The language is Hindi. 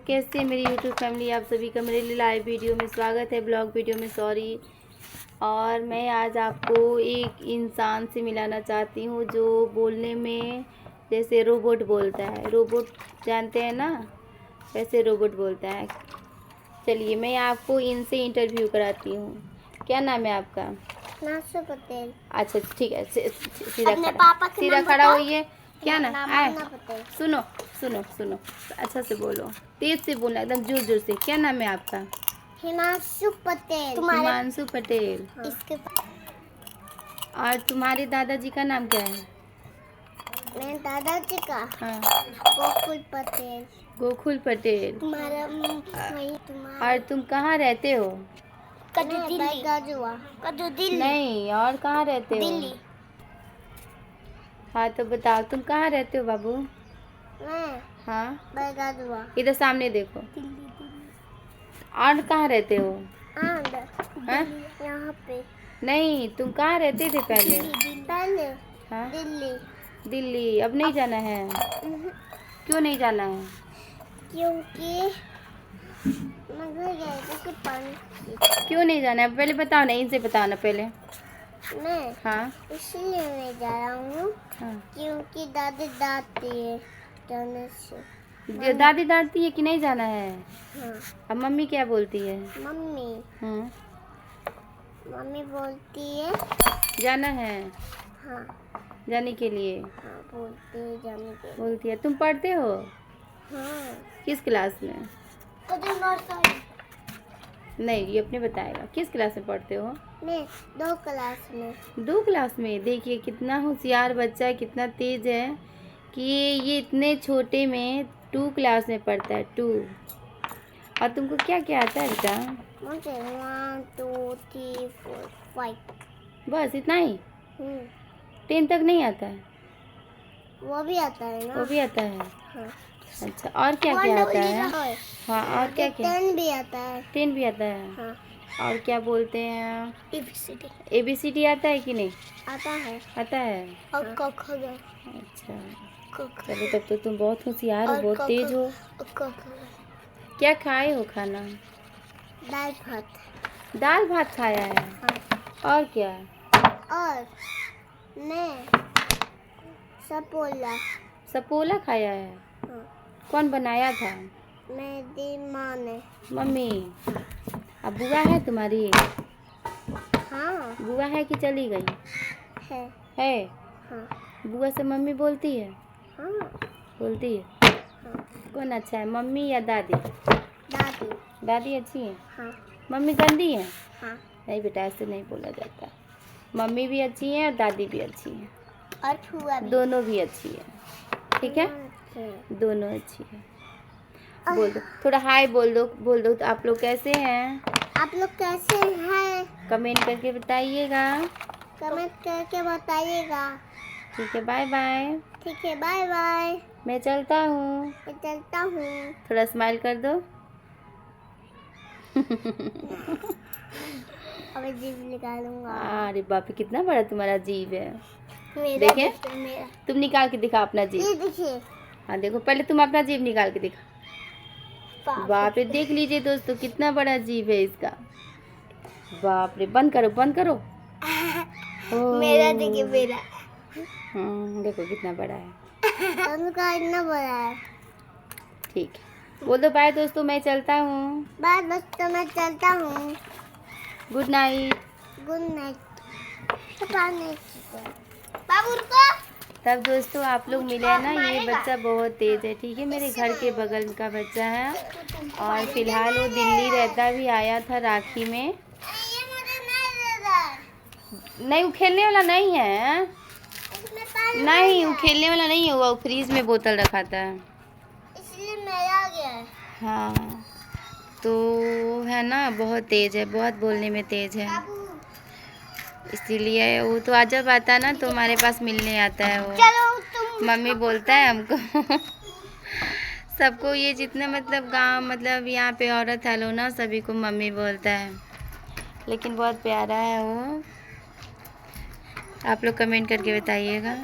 कैसे हैं मेरी यूट्यूब फैमिली। आप सभी का मेरे लिए लाइव वीडियो में स्वागत है, ब्लॉग वीडियो में सॉरी। और मैं आज आपको एक इंसान से मिलाना चाहती हूँ जो बोलने में जैसे रोबोट बोलता है। रोबोट जानते हैं ना, वैसे रोबोट बोलता है। चलिए मैं आपको इनसे इंटरव्यू कराती हूँ। क्या नाम है आपका? नासु पटेल। अच्छा ठीक है, सीधा खड़ा होइए। क्या ना आए, सुनो सुनो सुनो, अच्छा से बोलो, तेज से बोलना, एकदम जोर जोर से। क्या नाम है आपका? हिमांशु पटेल। हिमांशु पटेल। हाँ। इसके और तुम्हारे दादाजी का नाम क्या है? मेरे दादाजी का? हाँ। गोकुल पटेल। गोकुल पटेल। तुम्हारा और तुम कहाँ रहते हो? दिल्ली। नहीं, और कहाँ रहते हो? दिल्ली। हाँ तो बताओ, तुम कहाँ रहते हो बाबू? मैं हाँ, इधर सामने देखो। दिल्ली। और कहाँ रहते हो? हाँ? यहाँ पे। नहीं, तुम कहाँ रहते थे पहले? पहले हाँ, दिल्ली। अब नहीं जाना है? क्यों नहीं जाना है? क्योंकि मैं घर गई थी कि पानी। क्यों नहीं जाना है पहले बताओ ना, इनसे बताओ ना पहले। मैं हाँ इसलिए नहीं जा रहा हूँ। हाँ। क्योंकि दादी डांटती है जाने से। दादी डांटती है कि नहीं जाना है? हाँ। अब मम्मी क्या बोलती है? मम्मी बोलती है जाना है। हाँ। जाने के लिए हाँ, बोलती है जाने के लिए। बोलती है। तुम पढ़ते हो? हाँ। किस क्लास में? नहीं, ये अपने बताएगा। किस क्लास में पढ़ते हो? मैं 2 क्लास में। 2 क्लास में? देखिए कितना होशियार बच्चा है, कितना तेज है कि ये इतने छोटे में 2 क्लास में पढ़ता है। 2। और तुमको क्या क्या आता है बेटा? मुझे 1 2 3 4 5 बस इतना ही? 10 तक नहीं आता है? वो भी आता है ना? वो भी आता है। हाँ। अच्छा, और क्या क्या आता है? हाँ, और क्या क्या? 10 भी आता है। 10 भी आता है। हाँ। और क्या बोलते हैं? ABCD। ABCD आता है कि नहीं? आता है। आता है। और क ख ग। अच्छा, चलो तब तो तुम बहुत होशियार हो, बहुत तेज हो। क क्या खाए हो खाना? दाल भात। दाल भात खाया है। हाँ। और क्या? और मैं सपोला खाया है। हाँ। कौन बनाया था? मेरी माँ ने। मम्मी। अब बुआ है तुम्हारी? हाँ। बुआ है कि चली गई? है। हाँ। बुआ से मम्मी बोलती है? हाँ। बोलती है। हाँ। कौन अच्छा है, मम्मी या दादी? दादी। दादी अच्छी है। हाँ। मम्मी गंदी है? हाँ। नहीं बेटा, ऐसे नहीं बोला जाता। मम्मी भी अच्छी है और दादी भी अच्छी है, और फुआ भी। दोनों भी अच्छी है। ठीक है, दोनों अच्छी है। बोल दो थोड़ा हाय, बोल दो। तो आप लोग कैसे हैं? आप लोग कैसे हैं? कमेंट करके बताइएगा। कमेंट करके बताइएगा। ठीक है, बाय बाय। ठीक है, बाय बाय। मैं चलता हूँ। मैं चलता हूँ। थोड़ा स्माइल कर दो। अब जीभ निकालूंगा। अरे बाप रे, कितना बड़ा तुम्हारा जीभ है। मेरा तुम निकाल के दिखा अपना जीभ। ये देखिए। हाँ देखो, पहले तुम अपना जीभ निकाल के दिखा। बाप रे, देख लीजिए दोस्तों कितना बड़ा जीभ है इसका। बाप रे, बंद करो बंद करो। मेरा देखिए, मेरा। देखो कितना बड़ा है। उनका इतना बड़ा है। ठीक है, बोल दो बाय दोस्तों, मैं चलता हूँ। बाय दोस्तों, मैं चलता हूँ। Good night. Good night. बाबू रुको। तब दोस्तों आप लोग मिले ना, ये बच्चा बहुत तेज है। ठीक है, मेरे घर के बगल का बच्चा है और फिलहाल वो दिल्ली रहता भी, आया था राखी में। नहीं, वो खेलने वाला नहीं है। नहीं, वो खेलने वाला नहीं है, वो फ्रीज में बोतल रखा था, इसलिए मेरा आ गया है। हाँ तो है ना, बहुत तेज है, बहुत बोलने में तेज है। इसीलिए वो तो आज जब आता है ना तो हमारे पास मिलने आता है वो। चलो तुम। मम्मी बोलता है हमको। सबको, ये जितने मतलब गांव, मतलब यहाँ पे औरत है लो ना, सभी को मम्मी बोलता है। लेकिन बहुत प्यारा है वो। आप लोग कमेंट करके बताइएगा।